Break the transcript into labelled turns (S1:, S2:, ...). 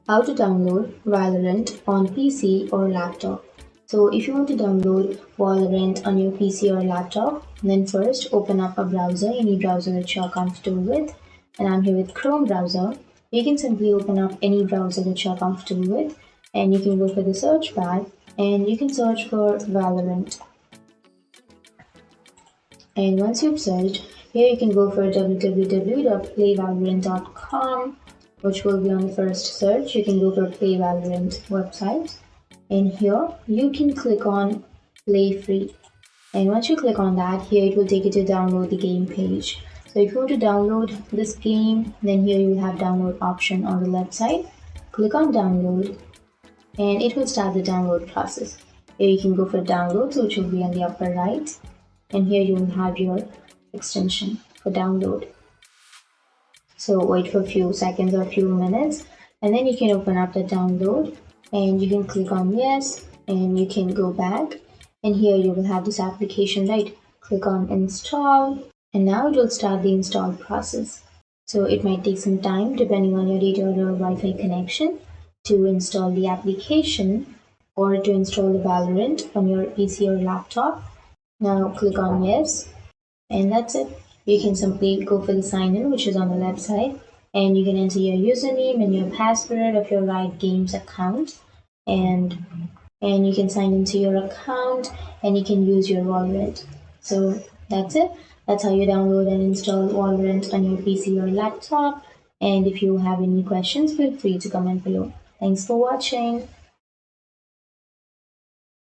S1: How to download Valorant on PC or laptop. So if you want to download Valorant on your PC or laptop, then first open up a browser, any browser that you're comfortable with. And I'm here with Chrome browser. You can simply open up any browser that you're comfortable with, and you can go for the search bar and you can search for Valorant. And once you've searched, here you can go for www.playvalorant.com, which will be on the first search. You can go for Play Valorant website. And here you can click on Play Free. And once you click on that, here it will take you to download the game page. So if you want to download this game, then here you will have download option on the left side. Click on download and it will start the download process. Here you can go for downloads, which will be on the upper right. And here you will have your extension for download. So wait for a few seconds or a few minutes, and then you can open up the download and you can click on yes, and you can go back, and here you will have this application, right? Click on install, and now it will start the install process. So it might take some time depending on your data or Wi-Fi connection to install the application or to install the Valorant on your PC or laptop. Now click on yes, and that's it. You can simply go for the sign in, which is on the left side, and you can enter your username and your password of your Riot Games account, and you can sign into your account and you can use your Valorant. So that's it. That's how you download and install Valorant on your PC or laptop. And if you have any questions, feel free to comment below. Thanks for watching.